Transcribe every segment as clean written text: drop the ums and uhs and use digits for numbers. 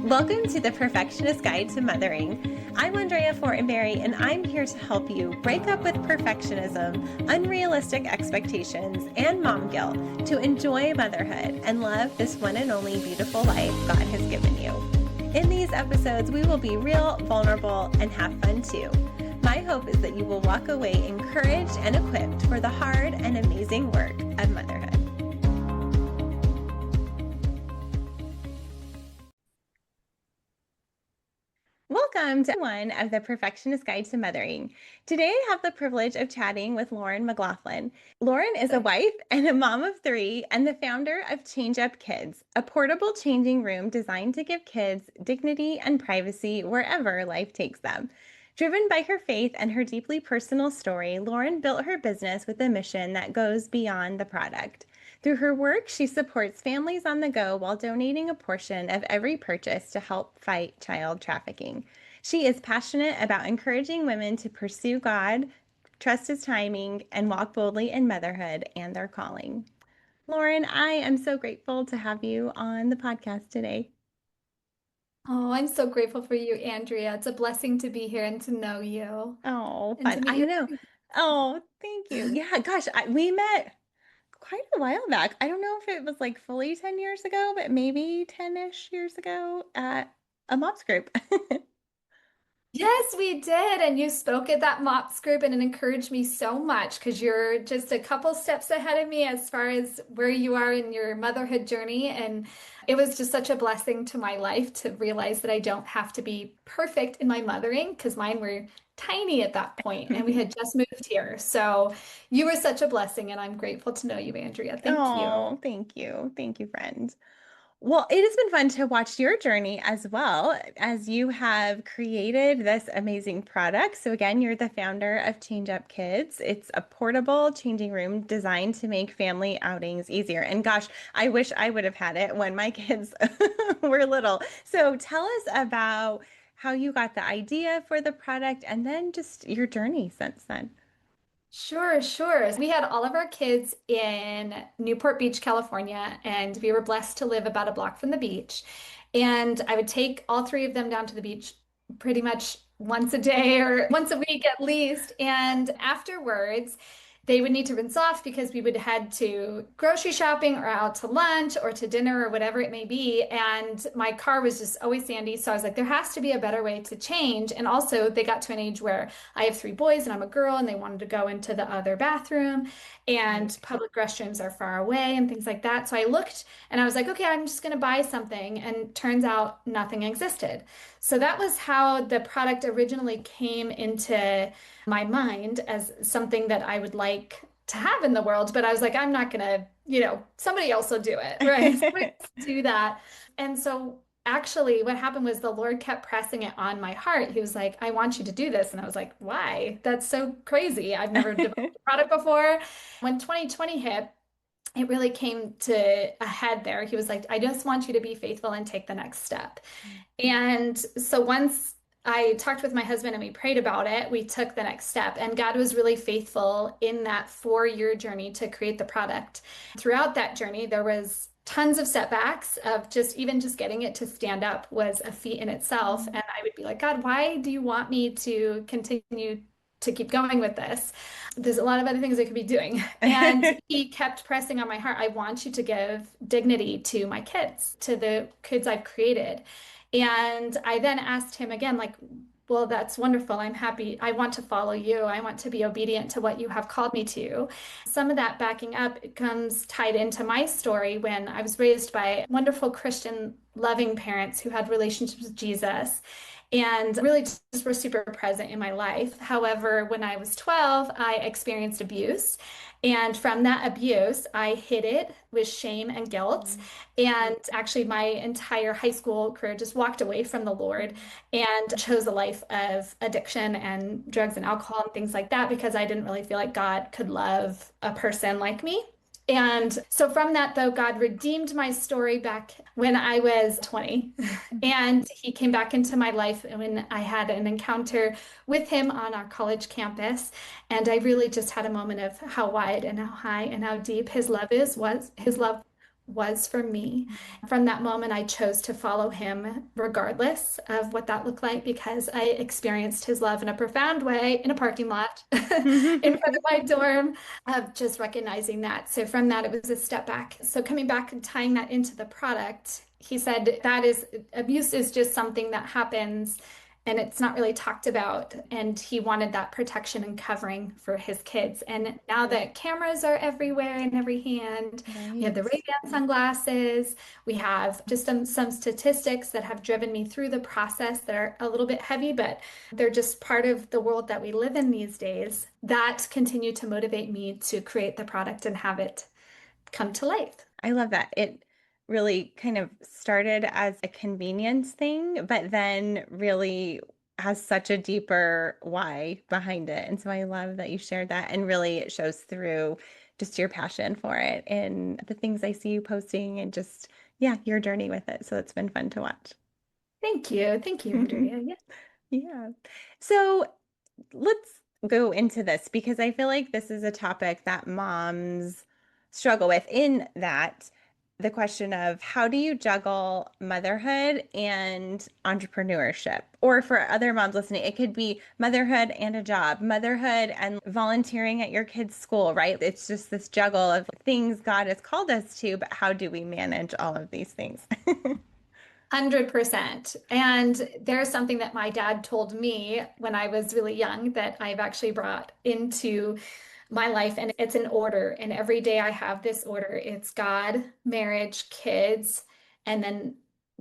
Welcome to the Perfectionist Guide to Mothering. I'm Andrea Fortenberry, and I'm here to help you break up with perfectionism, unrealistic expectations, and mom guilt to enjoy motherhood and love this one and only beautiful life God has given you. In these episodes, we will be real, vulnerable, and have fun too. My hope is that you will walk away encouraged and equipped for the hard and amazing work of motherhood. Welcome to one of the Perfectionist Guide to Mothering. Today I have the privilege of chatting with Lauren McLaughlin. Lauren is a wife and a mom of three and the founder of Change Up Kids, a portable changing room designed to give kids dignity and privacy wherever life takes them. Driven by her faith and her deeply personal story, Lauren built her business with a mission that goes beyond the product. Through her work, she supports families on the go while donating a portion of every purchase to help fight child trafficking. She is passionate about encouraging women to pursue God, trust His timing, and walk boldly in motherhood and their calling. Lauren, I am so grateful to have you on the podcast today. Oh, I'm so grateful for you, Andrea. It's a blessing to be here and to know you Oh, and fun. to meet I your know. Oh, thank you. Yeah, gosh, we met quite a while back. I don't know if it was like fully 10 years ago, but maybe 10-ish years ago at a MOPS group. Yes, we did. And you spoke at that MOPS group, and it encouraged me so much because you're just a couple steps ahead of me as far as where you are in your motherhood journey. And it was just such a blessing to my life to realize that I don't have to be perfect in my mothering because mine were tiny at that point and we had just moved here. So you were such a blessing, and I'm grateful to know you, Andrea. Thank you. Oh, thank you. Thank you, friend. Well, it has been fun to watch your journey as well as you have created this amazing product. So, again, you're the founder of Change Up Kids. It's a portable changing room designed to make family outings easier. And gosh, I wish I would have had it when my kids were little. So, tell us about how you got the idea for the product and then just your journey since then. Sure, sure. We had all of our kids in Newport Beach, California, and we were blessed to live about a block from the beach. And I would take all three of them down to the beach pretty much once a day or once a week at least. And afterwards, they would need to rinse off because we would head to grocery shopping or out to lunch or to dinner or whatever it may be. And my car was just always sandy. So I was like, there has to be a better way to change. And also, they got to an age where I have three boys and I'm a girl, and they wanted to go into the other bathroom, and public restrooms are far away and things like that. So I looked and I was like, okay, I'm just going to buy something. And turns out nothing existed. So that was how the product originally came into my mind as something that I would like to have in the world. But I was like, I'm not going to, somebody else will do it, right? Somebody else will do that. And so actually, what happened was the Lord kept pressing it on my heart. He was like, I want you to do this. And I was like, why? That's so crazy. I've never developed a product before. When 2020 hit, it really came to a head there. He was like, I just want you to be faithful and take the next step. And so once I talked with my husband and we prayed about it, we took the next step. And God was really faithful in that 4-year journey to create the product. Throughout that journey, there was tons of setbacks of just getting it to stand up was a feat in itself. And I would be like, God, why do you want me to continue to keep going with this? There's a lot of other things I could be doing. And he kept pressing on my heart, I want you to give dignity to my kids, to the kids I've created. And I then asked him again, like, well, that's wonderful. I'm happy. I want to follow you. I want to be obedient to what you have called me to. Some of that backing up comes tied into my story when I was raised by wonderful Christian loving parents who had relationships with Jesus and really just were super present in my life. However, when I was 12, I experienced abuse. And from that abuse, I hid it with shame and guilt. And actually, my entire high school career just walked away from the Lord and chose a life of addiction and drugs and alcohol and things like that because I didn't really feel like God could love a person like me. And so from that, though, God redeemed my story back when I was 20. And he came back into my life when I had an encounter with him on our college campus. And I really just had a moment of how wide and how high and how deep his love was for me. From that moment, I chose to follow him regardless of what that looked like because I experienced his love in a profound way in a parking lot in front of my dorm of just recognizing that. So from that, it was a step back. So coming back and tying that into the product, he said that is abuse is just something that happens and it's not really talked about. And he wanted that protection and covering for his kids. And now that cameras are everywhere in every hand, we have the Right. Ray-Ban sunglasses. We have just some statistics that have driven me through the process that are a little bit heavy, but they're just part of the world that we live in these days that continue to motivate me to create the product and have it come to life. I love that. It really kind of started as a convenience thing, but then really has such a deeper why behind it. And so I love that you shared that and really it shows through just your passion for it and the things I see you posting and just, yeah, your journey with it. So it's been fun to watch. Thank you. Thank you, Andrea. Yeah. Yeah. So let's go into this because I feel like this is a topic that moms struggle with in that the question of how do you juggle motherhood and entrepreneurship? Or for other moms listening, it could be motherhood and a job, motherhood and volunteering at your kid's school, right? It's just this juggle of things God has called us to, but how do we manage all of these things? 100%. And there's something that my dad told me when I was really young that I've actually brought into my life, and it's an order. And every day I have this order. It's God, marriage, kids, and then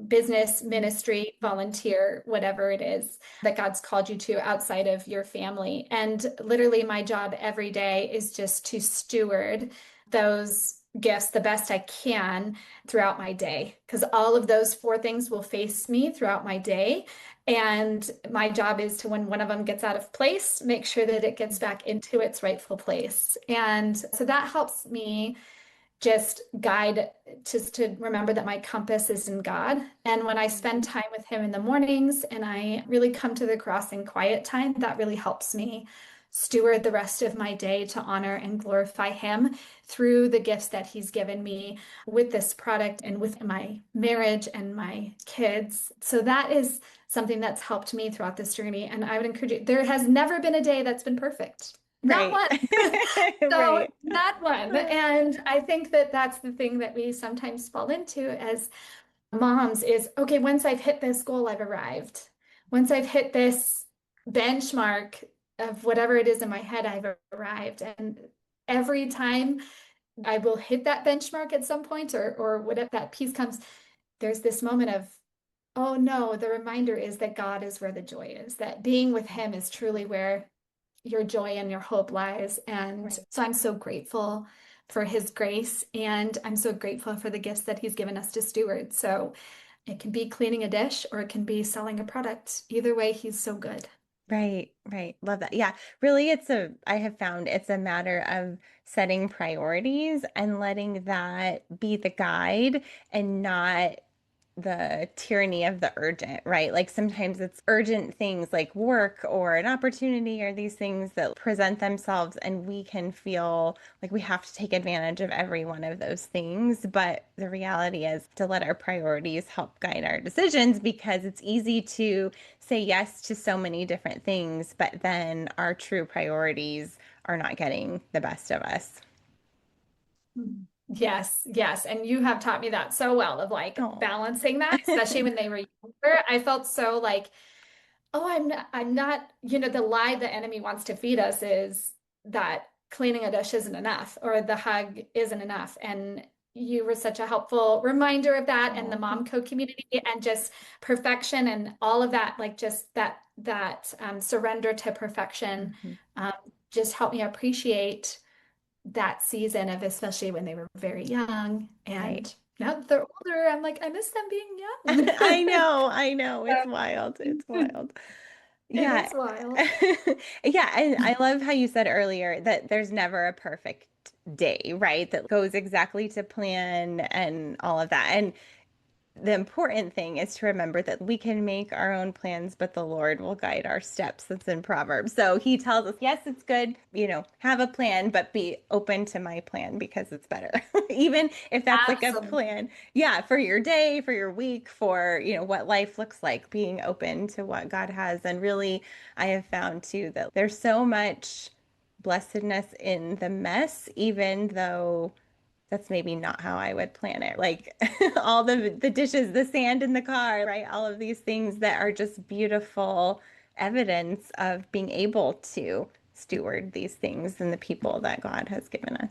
business, ministry, volunteer, whatever it is that God's called you to outside of your family. And literally, my job every day is just to steward those gifts the best I can throughout my day because all of those four things will face me throughout my day. And my job is to, when one of them gets out of place, make sure that it gets back into its rightful place. And so that helps me just guide, just to remember that my compass is in God. And when I spend time with Him in the mornings and I really come to the cross in quiet time, that really helps me steward the rest of my day to honor and glorify Him through the gifts that He's given me with this product and with my marriage and my kids. So that is something that's helped me throughout this journey. And I would encourage you, there has never been a day that's been perfect. Not Right. one. So, Right. not one. And I think that that's the thing that we sometimes fall into as moms is, okay, once I've hit this goal, I've arrived. Once I've hit this benchmark of whatever it is in my head, I've arrived. And every time I will hit that benchmark at some point or whatever that piece comes, there's this moment of, oh no, the reminder is that God is where the joy is, that being with Him is truly where your joy and your hope lies. And Right. so I'm so grateful for His grace and I'm so grateful for the gifts that He's given us to steward. So it can be cleaning a dish or it can be selling a product. Either way, He's so good. Right, right. Love that. Yeah, really, I have found it's a matter of setting priorities and letting that be the guide and not the tyranny of the urgent, right? Like sometimes it's urgent things like work or an opportunity or these things that present themselves, and we can feel like we have to take advantage of every one of those things. But the reality is to let our priorities help guide our decisions because it's easy to say yes to so many different things, but then our true priorities are not getting the best of us. Mhm. Yes, yes. And you have taught me that so well of like Oh. balancing that, especially when they were younger. I felt so like, oh, I'm not, the lie the enemy wants to feed us is that cleaning a dish isn't enough or the hug isn't enough. And you were such a helpful reminder of that and the Oh, mom thank co community and just perfection and all of that, like just surrender to you. perfection, Mhm. um, just helped me appreciate that season of especially when they were very young. Right. And now that they're older, I'm like, I miss them being young. I know, I know. It's So, wild. It's wild. it Yeah. is wild. Yeah, and I love how you said earlier that there's never a perfect day, right? That goes exactly to plan and all of that. And the important thing is to remember that we can make our own plans, but the Lord will guide our steps. That's in Proverbs. So he tells us, yes, it's good, have a plan, but be open to my plan because it's better. Even if that's like a Absolutely. plan, yeah, for your day, for your week, for, what life looks like, being open to what God has. And really, I have found too that there's so much blessedness in the mess, even though that's maybe not how I would plan it. Like all the dishes, the sand in the car, right? All of these things that are just beautiful evidence of being able to steward these things and the people that God has given us.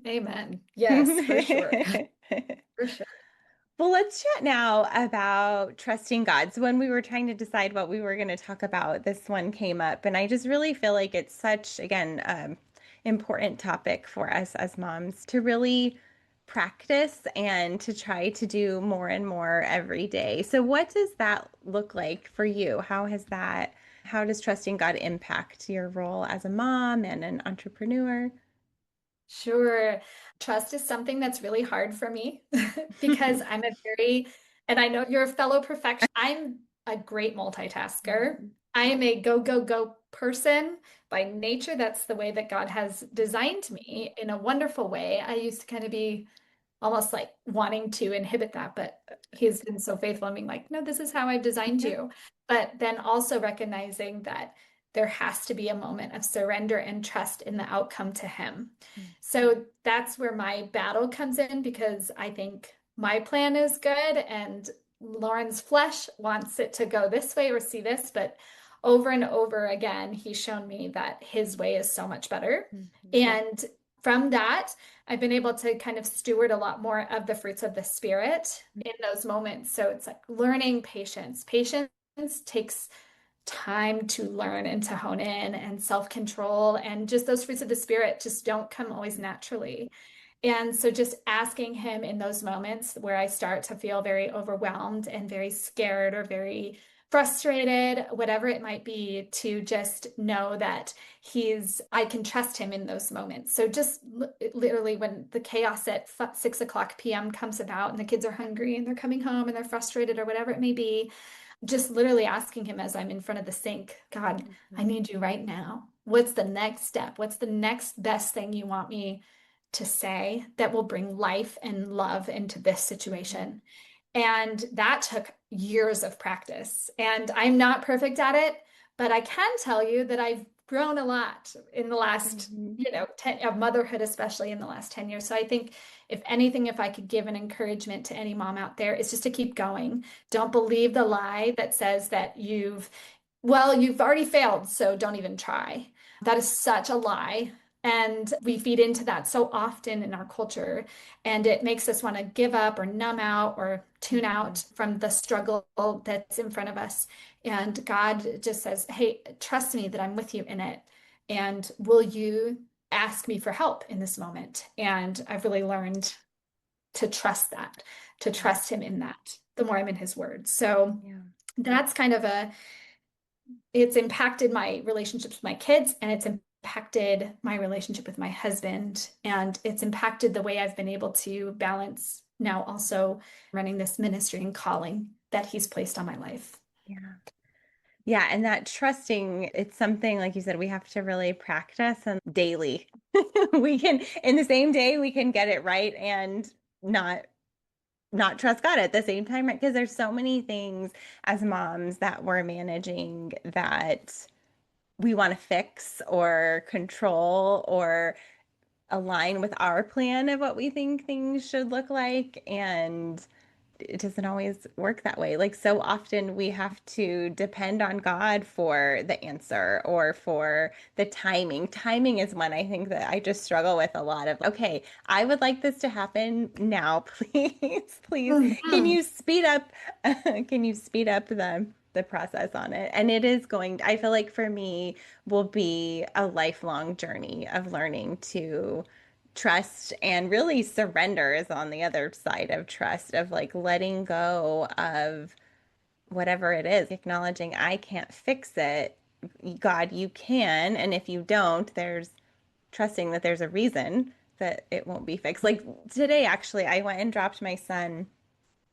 Amen. Yes, for sure. For sure. Well, let's chat now about trusting God. So, when we were trying to decide what we were going to talk about, this one came up, and I just really feel like it's such, again, important topic for us as moms to really practice and to try to do more and more every day. So, what does that look like for you? How does trusting God impact your role as a mom and an entrepreneur? Sure. Trust is something that's really hard for me because and I know you're a fellow perfectionist. I'm a great multitasker. Mhm. I am a go, go, go person by nature. That's the way that God has designed me in a wonderful way. I used to kind of be almost like wanting to inhibit that, but he's been so faithful and being like, no, this is how I've designed Yeah. you. But then also recognizing that there has to be a moment of surrender and trust in the outcome to him. So that's where my battle comes in because I think my plan is good and Lauren's flesh wants it to go this way or see this, but over and over again, he's shown me that his way is so much better. Mhm. And from that, I've been able to kind of steward a lot more of the fruits of the spirit in those moments. So it's like learning patience. Patience takes time to learn and to hone in, and self-control, and just those fruits of the spirit just don't come always naturally. And so just asking him in those moments where I start to feel very overwhelmed and very scared or very frustrated, whatever it might be, to just know that I can trust him in those moments. So just literally when the chaos at 6 o'clock p.m. comes about and the kids are hungry and they're coming home and they're frustrated or whatever it may be, just literally asking him as I'm in front of the sink, God, I Mhm. need you right now. What's the next step? What's the next best thing you want me to say that will bring life and love into this Yeah. situation? And that took years of practice. And I'm not perfect at it, but I can tell you that I've grown a lot in the last, Mhm. of motherhood, especially in the last 10 years. So I think if anything, if I could give an encouragement to any mom out there, it's just to keep going. Don't believe the lie that says that you've already failed, so don't even try. That is such a lie. And we feed into that so often in our culture. And it makes us want to give up or numb out or tune Mhm. out from the struggle that's in front of us. And God just says, hey, trust me that I'm with you in it. And will you ask me for help in this moment? And I've really learned to trust that, to Yeah. trust him in that, the more I'm in his word. So Yeah. that's it's impacted my relationships with my kids, and it's impacted my relationship with my husband, and it's impacted the way I've been able to balance now also running this ministry and calling that he's placed on my life. Yeah. Yeah, and that trusting, it's something like you said, we have to really practice and daily. We can, in the same day, we can get it right and not not trust God at the same time, right? Because there's so many things as moms that we're managing that we want to fix or control or align with our plan of what we think things should look like. And it doesn't always work that way. Like so often we have to depend on God for the answer or for the timing. Timing is one I think that I just struggle with a lot of, okay, I would like this to happen now, please. Please. Can Mhm. you speed up can you speed up the process on it? And it is I feel like for me will be a lifelong journey of learning to trust and really surrender is on the other side of trust of like letting go of whatever it is, acknowledging I can't fix it. God, you can. And if you don't, there's trusting that there's a reason that it won't be fixed. Like today, actually, I went and dropped my son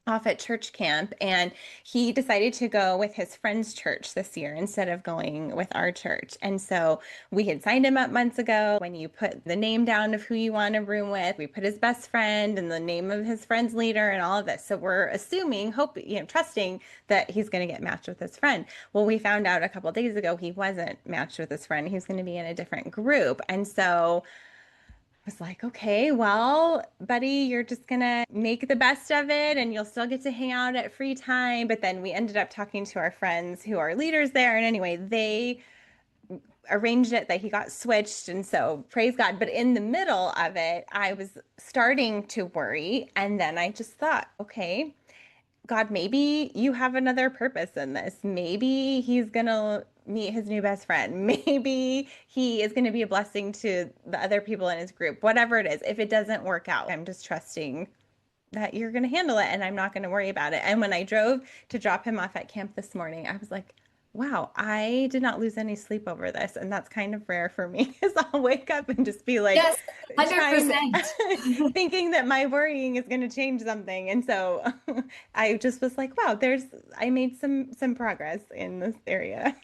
off at church camp, and he decided to go with his friend's church this year instead of going with our church. And so we had signed him up months ago. When you put the name down of who you want a room with, we put his best friend and the name of his friend's leader and all of this. So we're assuming, hope, trusting that he's going to get matched with his friend. Well, we found out a couple of days ago he wasn't matched with his friend. He was going to be in a different group. And so was like, okay, well, buddy, you're just gonna make the best of it and you'll still get to hang out at free time. But then we ended up talking to our friends who are leaders there. And anyway, they arranged it that he got switched. And so praise God. But in the middle of it, I was starting to worry. And then I just thought, okay, God, maybe you have another purpose in this. Maybe he's going to meet his new best friend. Maybe he is going to be a blessing to the other people in his group. Whatever it is, if it doesn't work out, I'm just trusting that you're going to handle it and I'm not going to worry about it. And when I drove to drop him off at camp this morning, I was like, wow, I did not lose any sleep over this. And that's kind of rare for me because I'll wake up and just be like Yes, trying, 100%. thinking that my worrying is going to change something. And so I just was like, wow, I made some progress in this area.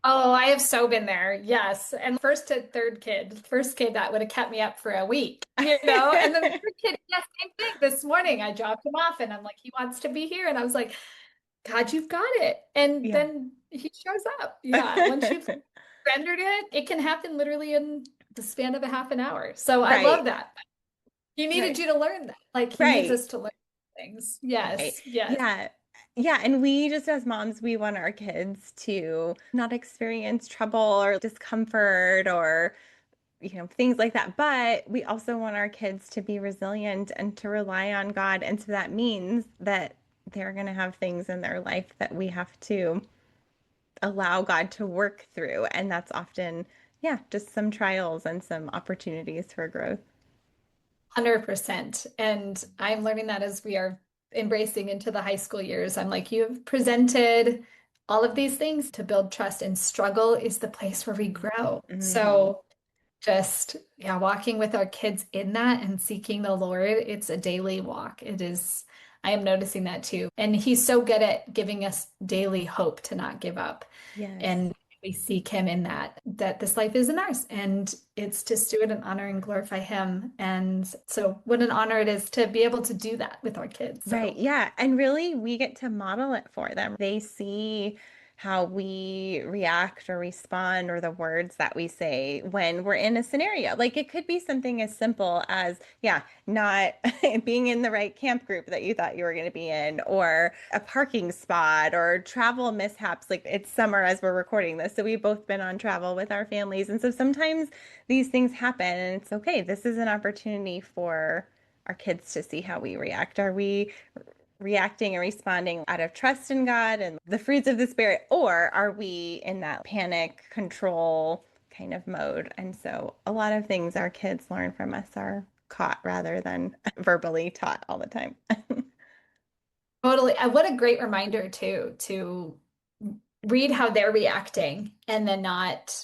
Oh, I have so been there. Yes. And first to third kid, first kid that would have kept me up for a week, And then the third kid, yeah, same thing. This morning I dropped him off and I'm like, he wants to be here. And I was like, God, you've got it. And Yeah. then he shows up. Yeah. Once you've rendered it, it can happen literally in the span of a half an hour. So I love Right. that. He needed Right. you to learn that. Like he needs Right. us to learn things. Right. Yes. Yes. Yeah. Yeah. And we just, as moms, we want our kids to not experience trouble or discomfort or, things like that. But we also want our kids to be resilient and to rely on God. And so that means that they're going to have things in their life that we have to allow God to work through. And that's often, yeah, just some trials and some opportunities for growth. 100%. And I'm learning that as we are embracing into the high school years. I'm like, you have presented all of these things to build trust, and struggle is the place where we grow. Hmm. So just, yeah, walking with our kids in that and seeking the Lord, it's a daily walk. It is, I am noticing that too. And He's so good at giving us daily hope to not give up. Yes. And we seek Him in that this life isn't ours and it's to steward and honor and glorify Him. And so, what an honor it is to be able to do that with our kids. Right. So, Yeah. And really, we get to model it for them. They see how we react or respond or the words that we say when we're in a scenario. Like it could be something as simple as, yeah, not being in the right camp group that you thought you were going to be in, or a parking spot, or travel mishaps. Like it's summer as we're recording this. So we've both been on travel with our families. And so sometimes these things happen and it's okay. This is an opportunity for our kids to see how we react. Are we reacting and responding out of trust in God and the fruits of the Spirit, or are we in that panic control kind of mode? And so a lot of things our kids learn from us are caught rather than verbally taught all the time. totally. What a great reminder, too, to read how they're reacting and then not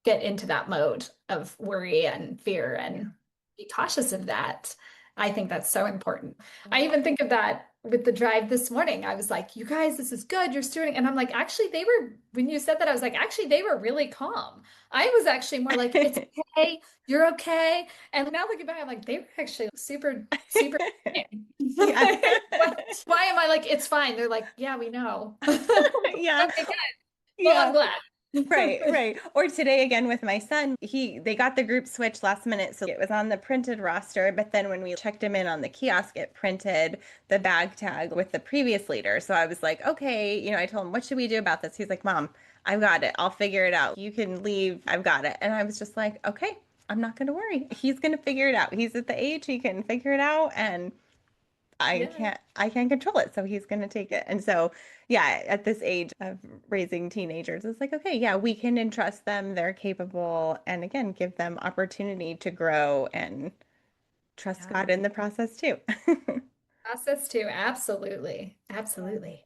get into that mode of worry and fear Yeah. and be cautious of that. I think that's so important. I Yeah. even think of that with the drive this morning. I was like, you guys, this is good. You're stewarding. And I'm like, actually, when you said that, I was like, actually, they were really calm. I was actually more like, it's okay. You're okay. And now looking back, I'm like, they were actually super, super. Yeah. Why am I like, it's fine? They're like, yeah, we know. Yeah. Okay, good. Well, I'm Yeah. glad. Right, right. Or today again with my son, they got the group switch last minute, so it was on the printed roster, but then when we checked him in on the kiosk, it printed the bag tag with the previous leader. So I was like, okay, I told him, what should we do about this? He's like, Mom, I've got it. I'll figure it out. You can leave. I've got it. And I was just like, okay, I'm not going to worry. He's going to figure it out. He's at the age he can figure it out and Yeah. I can't control it, so he's going to take it. And so, yeah, at this age of raising teenagers, it's like, okay, yeah, we can entrust them, they're capable, and again, give them opportunity to grow and trust Yeah. God in the process too. Process too. Absolutely. Awesome. Absolutely.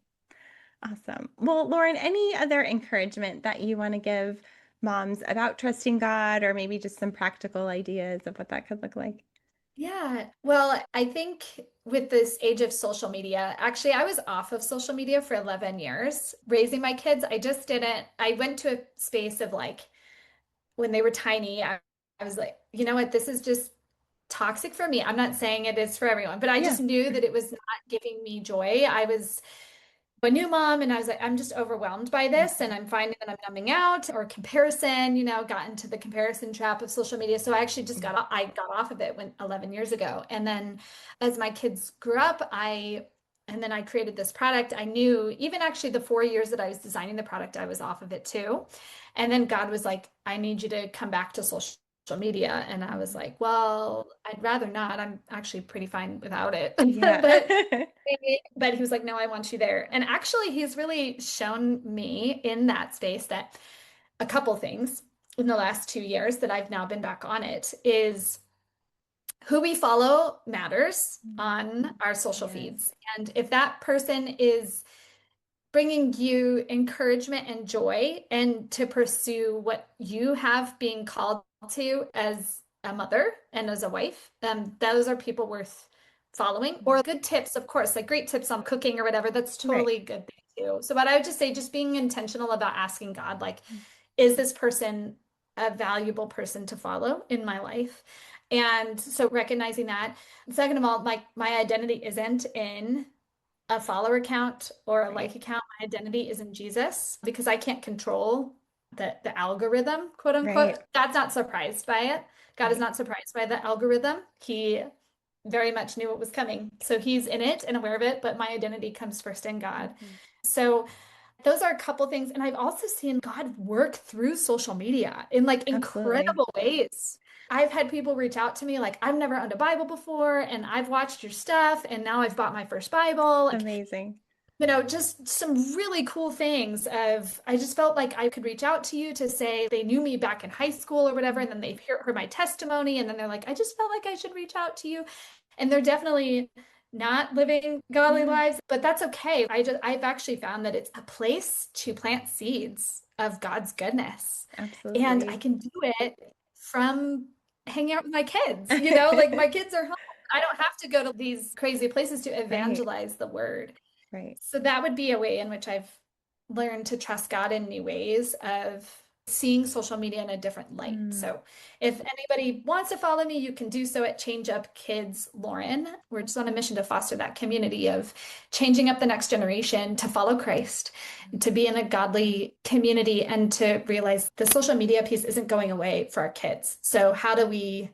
Awesome. Well, Lauren, any other encouragement that you want to give moms about trusting God, or maybe just some practical ideas of what that could look like? Yeah. Well, I think with this age of social media, actually, I was off of social media for 11 years raising my kids. I just didn't, I went to a space of like, when they were tiny, I was like, you know what, this is just toxic for me. I'm not saying it is for everyone, but I Yeah. just knew that it was not giving me joy. I was a new mom and I was like, I'm just overwhelmed by this and Mhm. I'm finding that I'm numbing out or comparison, got into the comparison trap of social media. So I actually just I got off of it when 11 years ago. And then as my kids grew up, and then I created this product. I knew even actually the 4 years that I was designing the product, I was off of it too. And then God was like, I need you to come back to social media. And I was Mhm. like, well, I'd rather not. I'm actually pretty fine without it. Yeah. But he was like, no, I want you there. And actually, he's really shown me in that space that a couple things in the last 2 years that I've now been back on it is who we follow matters on our social Yes. feeds. And if that person is bringing you encouragement and joy and to pursue what you have being called to as a mother and as a wife. Those are people worth following. Or good tips, of course, like great tips on cooking or whatever. That's Right. totally good thing too. So, what I would just say, just being intentional about asking God, like, is this person a valuable person to follow in my life? And so recognizing that. Second of all, like my identity isn't in a follower account or a Right. like account. My identity is in Jesus because I can't control the algorithm, quote Right. unquote. God's not surprised by it. God is Right. not surprised by the algorithm. He very much knew it was coming. So he's in it and aware of it, but my identity comes first in God. Mhm. So those are a couple things. And I've also seen God work through social media in like Absolutely. incredible ways. I've had people reach out to me like, I've never owned a Bible before, and I've watched your stuff, and now I've bought my first Bible. Like, Amazing. just some really cool things of I just felt like I could reach out to you to say they knew me back in high school or whatever, and then they've heard my testimony, and then they're like, I just felt like I should reach out to you. And they're definitely not living godly Yeah. lives, but that's okay. I've actually found that it's a place to plant seeds of God's goodness. And I Absolutely. can do it from hanging out with my kids, like my kids are home. I don't have to go to these crazy places to Right. evangelize the word. Right. So that would be a way in which I've learned to trust God in new ways of seeing social media in a different light. Mm. So if anybody wants to follow me, you can do so at Change Up Kids Lauren. We're just on a mission to foster that community of changing up the next generation to follow Christ, to be in a godly community, and to realize the social media piece isn't going away for our kids. So how do we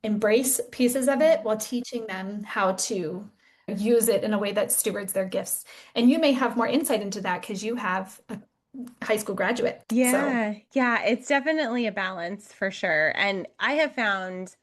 embrace pieces of it while teaching them how to use it in a way that stewards their gifts. And you may have more insight into that because you have a high school graduate. So, Yeah. Yeah. It's definitely a balance for sure. And I have found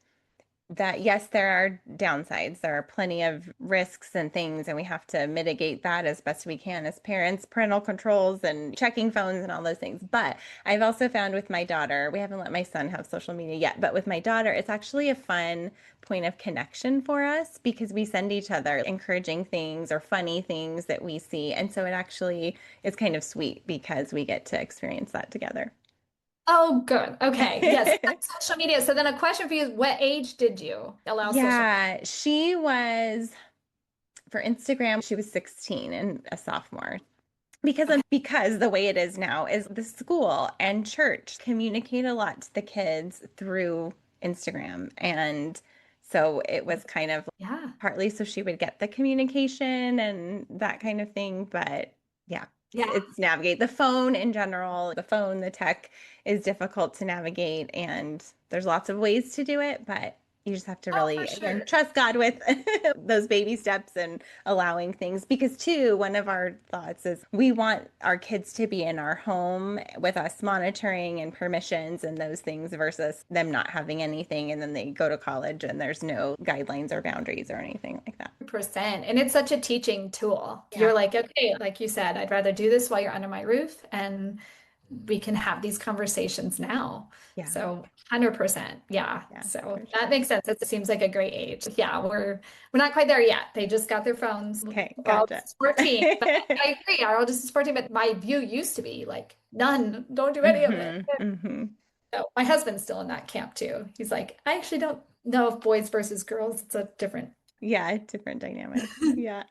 that yes, there are downsides. There are plenty of risks and things, and we have to mitigate that as best we can as parents, parental controls and checking phones and all those things. But I've also found with my daughter, we haven't let my son have social media yet, but with my daughter, it's actually a fun point of connection for us because we send each other encouraging things or funny things that we see. And so it actually is kind of sweet because we get to experience that together. oh, good. Okay. Yes. Social media. So then a question for you is what age did you allow social media? Yeah, she was for Instagram, she was 16 and a sophomore. Okay. Because the way it is now is the school and church communicate a lot to the kids through Instagram. And so it was kind of Yeah. partly so she would get the communication and that kind of thing. But yeah, Yeah. it's navigate the phone in general. The phone, the tech is difficult to navigate, and there's lots of ways to do it, but you just have to Oh, for really, again, sure. trust God with those baby steps and allowing things. Because, too, one of our thoughts is we want our kids to be in our home with us monitoring and permissions and those things versus them not having anything. And then they go to college and there's no guidelines or boundaries or anything like that. 100%. And it's such a teaching tool. Yeah. You're like, okay, like you said, I'd rather do this while you're under my roof and we can have these conversations now. Yeah. So 100%. Yeah. Yeah, So for sure. that makes sense. It seems like a great age. Yeah, we're not quite there yet. They just got their phones. Okay. We're all Gotcha. just 14. But I agree. Are all just 14. But my view used to be like, none, don't do any of it. Hmm. Hmm. So my husband's still in that camp too. He's like, I actually don't know if boys versus girls, it's a different Yeah, different dynamics. Yeah.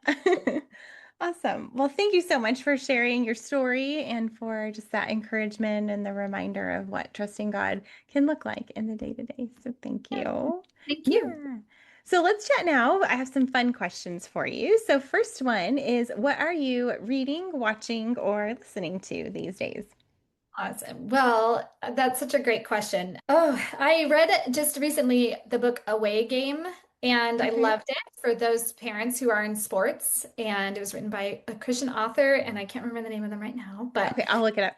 Awesome. Well, thank you so much for sharing your story and for just that encouragement and the reminder of what trusting God can look like in the day to day. So, thank Yeah, you. thank you. Yeah. So, let's chat now. I have some fun questions for you. So, first one is what are you reading, watching, or listening to these days? Awesome. Well, that's such a great question. Oh, I read just recently the book Away Game, and I Okay. loved it for those parents who are in sports. And it was written by a Christian author, and I can't remember the name of them right now, but Okay, I'll look it up.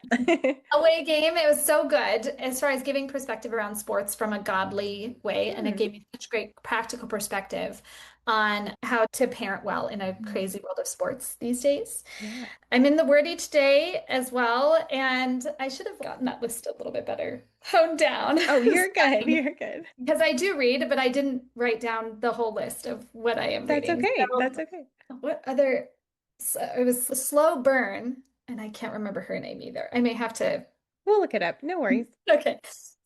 Away Game, it was so good as far as giving perspective around sports from a godly way, and it Hmm. gave me such great practical perspective on how to parent well in a Hmm. crazy world of sports these days. Yeah. I'm in the Word each day as well, and I should have gotten that list a little bit better honed down. Oh, you're good. You're good. Because I do read, but I didn't write down the whole list of what I am That's reading. okay. So, That's okay. what other? So it was a slow burn, and I can't remember her name either. I may have to. We'll look it up. No worries. Okay.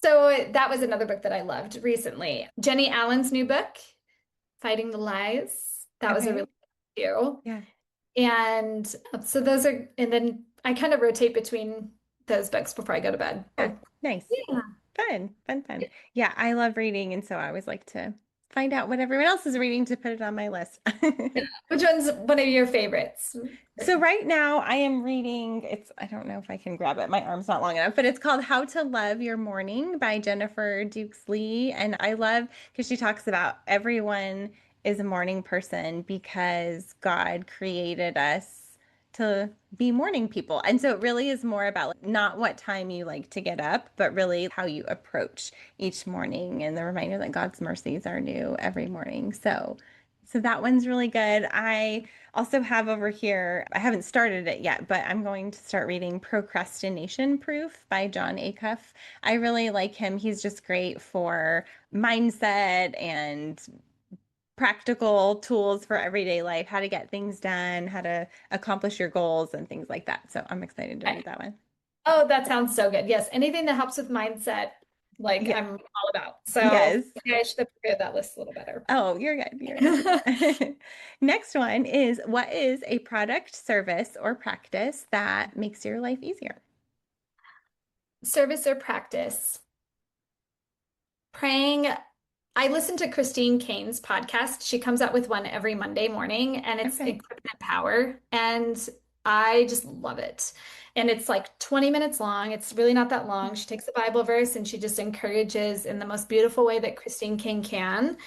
So that was another book that I loved recently. Jenny Allen's new book, Fighting the Lies. That was a really Okay. good too. Yeah. And so those are, and then I kind of rotate between those books before I go to bed. Yeah. So, Nice. yeah. Fun. Fun, fun. Yeah, I love reading, and so I always like to find out what everyone else is reading to put it on my list. Which one's one of your favorites? So right now I am reading, I don't know if I can grab it. My arm's not long enough, but it's called How to Love Your Morning by Jennifer Dukes Lee. And I love because she talks about everyone is a morning person because God created us to be morning people. And so it really is more about like, not what time you like to get up, but really how you approach each morning and the reminder that God's mercies are new every morning. So that one's really good. I also have over here, I haven't started it yet, but I'm going to start reading Procrastination Proof by John Acuff. I really like him. He's just great for mindset and practical tools for everyday life, how to get things done, how to accomplish your goals, and things like that. So I'm excited to read that one. Oh, that sounds so good. Yes, anything that helps with mindset, like Yeah. I'm all about. So Yes. yeah, I should have prepared that list a little better. Oh, you're good. You're good. Next one is what is a product, service, or practice that makes your life easier? Service or practice. Praying. I listen to Christine Kane's podcast. She comes out with one every Monday morning, and it's Okay. Equip and Power. And I just love it. And it's like 20 minutes long. It's really not that long. She takes a Bible verse and she just encourages in the most beautiful way that Christine Kane can.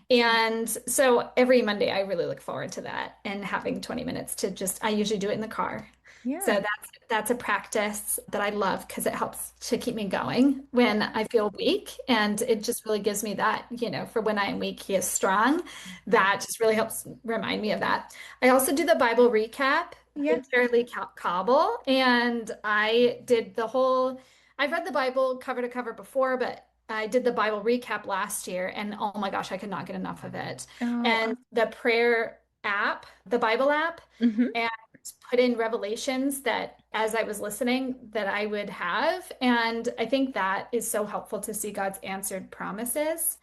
And so every Monday, I really look forward to that and having 20 minutes to just, I usually do it in the car. So Yeah. that's a practice that I love because it helps to keep me going when I feel weak. And it just really gives me that, for when I am weak, he is strong. Mhm. That just really helps remind me of that. I also do the Bible recap Yeah. with Fairly Cobble, and I've read the Bible cover to cover before, but I did the Bible recap last year, and oh my gosh, I could not get enough of it. Oh, And the prayer app, the Bible app, hmm. and put in revelations that as I was listening that I would have. And I think that is so helpful to see God's answered promises.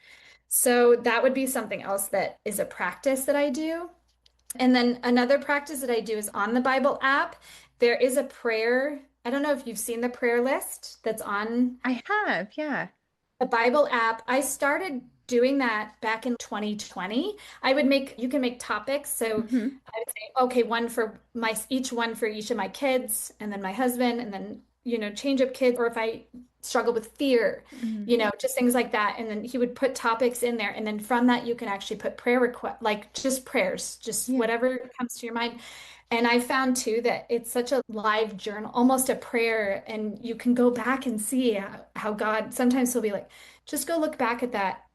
So that would be something else that is a practice that I do. And then another practice that I do is on the Bible app. There is a prayer. I don't know if you've seen the prayer list that's on I have. Yeah. the Bible app. I started doing that back in 2020. You can make topics. So Hmm. I would say, okay, each one for each of my kids, and then my husband, and then, change up kids, or if I struggle with fear, Hmm. just things like that. And then he would put topics in there. And then from that, you can actually put prayer request, like just prayers, just Yeah. whatever comes to your mind. And I found too that it's such a live journal, almost a prayer, and you can go back and see how God sometimes he'll be like, just go look back at that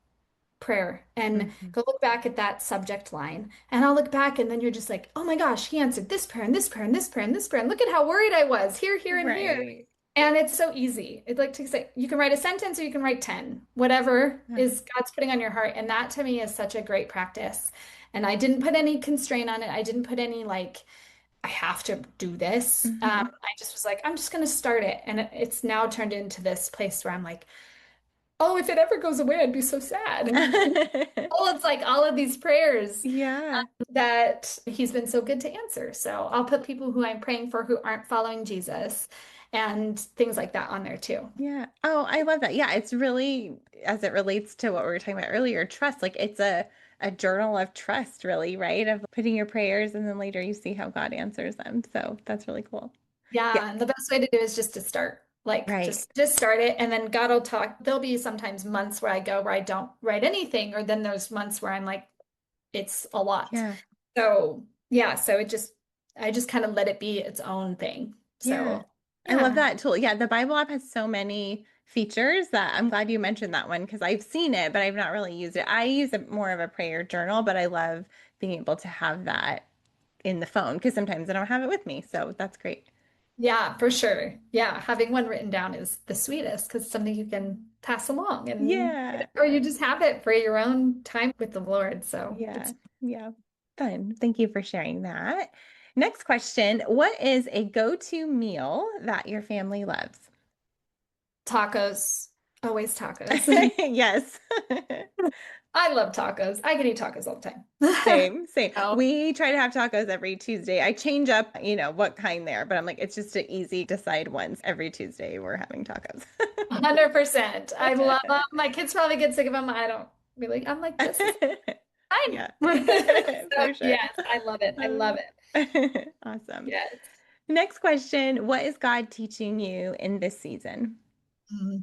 prayer and Hmm. go look back at that subject line. And I'll look back, and then you're just like, oh my gosh, he answered this prayer and this prayer and this prayer and this prayer. And look at how worried I was here, here, and here. Right. And it's so easy. It like takes like you can write a sentence or you can write 10, whatever Yeah. is God's putting on your heart. And that to me is such a great practice. And I didn't put any constraint on it. I didn't put any like I have to do this. Hmm. I just was like, I'm just going to start it. And it's now turned into this place where I'm like, oh, if it ever goes away, I'd be so sad. Oh, it's like all of these prayers Yeah. that he's been so good to answer. So I'll put people who I'm praying for who aren't following Jesus and things like that on there too. Yeah. Oh, I love that. Yeah, it's really as it relates to what we were talking about earlier, trust. Like it's a journal of trust, really, right? Of putting your prayers and then later you see how God answers them. So that's really cool. Yeah. Yeah, and the best way to do is just to start. Like Right. just start it and then God will talk. There'll be sometimes months where I go where I don't write anything, or then there's months where I'm like, it's a lot. Yeah. So yeah, so it just I just kind of let it be its own thing. Yeah. So I love yeah. that tool. Yeah, the Bible app has so many features that I'm glad you mentioned that one because I've seen it, but I've not really used it. I use it more of a prayer journal, but I love being able to have that in the phone because sometimes I don't have it with me. So that's great. Yeah, for sure. Yeah, having one written down is the sweetest because it's something you can pass along and Yeah. or you just have it for your own time with the Lord. So Yeah. it's Yeah. Fun. Thank you for sharing that. Next question. What is a go-to meal that your family loves? tacos, always tacos. Yes. I love tacos. I can eat tacos all the time. Same, same. Oh, We try to have tacos every Tuesday. I change up, what kind there, but I'm like, it's just an easy decide once every Tuesday we're having tacos. 100%. I love them. My kids probably get sick of them. I don't really, I'm like, this is fine. Yeah, So for sure. yes, I love it. I love it. Awesome. Yes. Next question. What is God teaching you in this season? Mhm.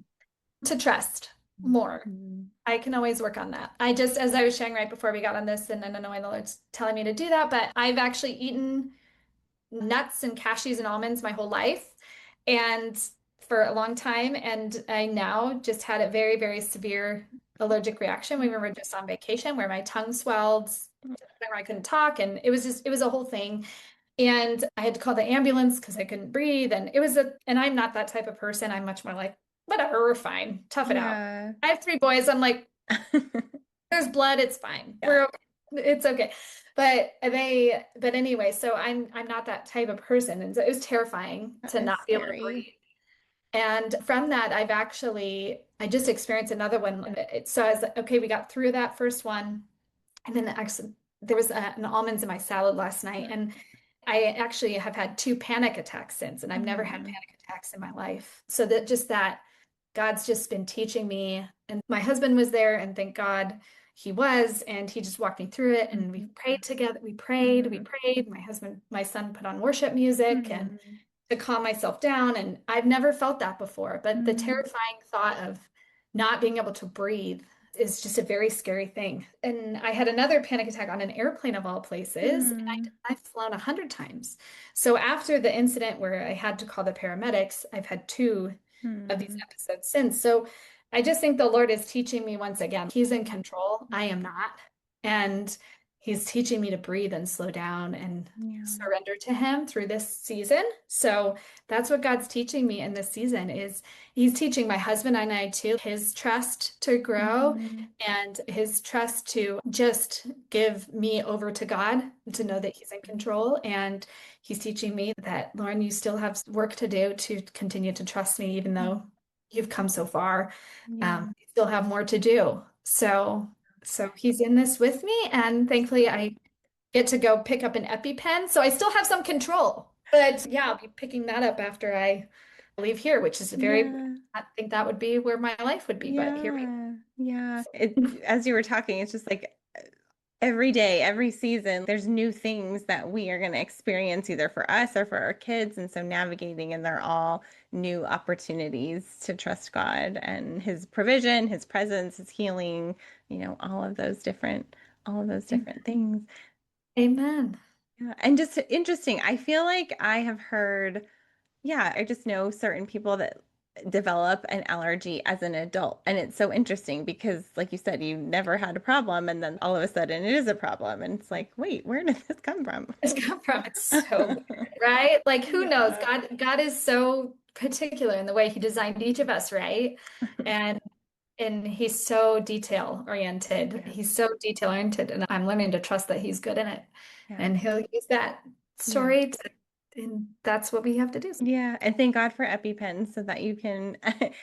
To trust more. Mhm. I can always work on that. I just, as I was sharing right before we got on this, and I don't know why the Lord's telling me to do that, but I've actually eaten nuts and cashews and almonds my whole life and for a long time. And I now just had a very, very severe allergic reaction. We were just on vacation where my tongue swelled, where I couldn't talk, and it was a whole thing. And I had to call the ambulance because I couldn't breathe. And and I'm not that type of person. I'm much more like, whatever, we're fine, tough it out. Yeah. I have three boys. I'm like, there's blood, it's fine. Yeah. We're okay. It's okay. But anyway, so I'm not that type of person. And so it was terrifying That to is not be able to scary. breathe. And from that, I just experienced another one. So I was like, okay, we got through that first one. And then actually, there was an almonds in my salad last night. And I actually have had two panic attacks since, and I've never had Mm. panic attacks in my life. So that God's just been teaching me. And my husband was there, and thank God he was, and he just walked me through it. And we Mhm. prayed together. We Mhm. prayed. My son put on worship music and Mhm. to calm myself down. And I've never felt that before. But the Mhm. terrifying thought of not being able to breathe is just a very scary thing. And I had another panic attack on an airplane of all places. And Mhm. I've flown 100 times. So after the incident where I had to call the paramedics, I've had two of these Mhm. episodes since. So I just think the Lord is teaching me once again, He's in control. I am not. And He's teaching me to breathe and slow down and Yeah. surrender to Him through this season. So that's what God's teaching me in this season is He's teaching my husband and I too, his trust to grow Mhm. and his trust to just give me over to God, to know that He's in control. And He's teaching me that, Lauren, you still have work to do to continue to trust me, even though you've come so far. Yeah. You still have more to do. So He's in this with me, and thankfully I get to go pick up an EpiPen. So I still have some control. But yeah, I'll be picking that up after I leave here, which is Yeah. I think that would be where my life would be. But here Yeah. Yeah. we As you were talking, it's just like every day, every season, there's new things that we are going to experience either for us or for our kids. And so navigating, and they're all new opportunities to trust God and His provision, His presence, His healing, all of those different things. Amen. Yeah. And just interesting. I feel like I have heard, yeah, I just know certain people that develop an allergy as an adult. And it's so interesting because, like you said, you never had a problem. And then all of a sudden it is a problem. And it's like, wait, where did this come from? It's come from. It's so weird, right? Like who knows? Yeah. God is so particular in the way He designed each of us, right? And and He's so detail oriented. Yeah. He's so detail oriented, and I'm learning to trust that He's good in it, Yeah. and He'll use that Yeah. story And that's what we have to do. Yeah, and thank God for EpiPens so that you can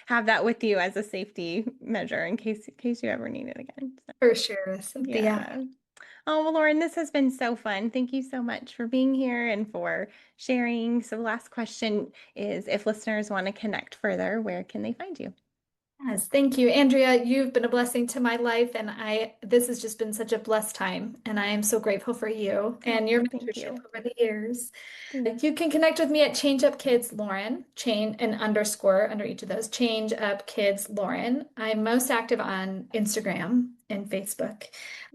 have that with you as a safety measure in case you ever need it again. So, For sure. So, yeah. yeah. Oh, well, Lauren, this has been so fun. Thank you so much for being here and for sharing. So, the last question is if listeners want to connect further, where can they find you? Yes, thank you, Andrea. You've been a blessing to my life, and this has just been such a blessed time, and I am so grateful for you and your Oh, thank mentorship you. over the years. Thanks. You can connect with me at Change Up Kids Lauren, chain and underscore under each of those, Change Up Kids Lauren. I'm most active on Instagram and Facebook.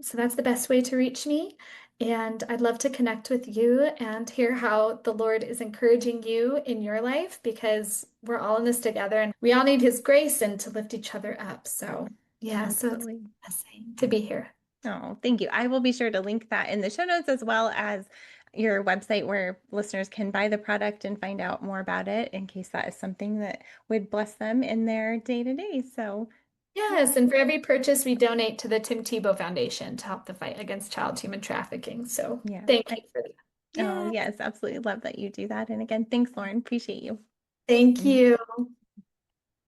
So that's the best way to reach me. And I'd love to connect with you and hear how the Lord is encouraging you in your life because we're all in this together and we all need His grace and to lift each other up. So, yeah, so it's Absolutely. a blessing to be here. Oh, thank you. I will be sure to link that in the show notes as well as your website where listeners can buy the product and find out more about it in case that is something that would bless them in their day to day. So, yeah, Yes, and for every purchase, we donate to the Tim Tebow Foundation to help the fight against child human trafficking. So yeah. thank you for that. Oh, Yeah, yes, absolutely love that you do that. And again, thanks, Lauren. Appreciate you. thank Mm. you.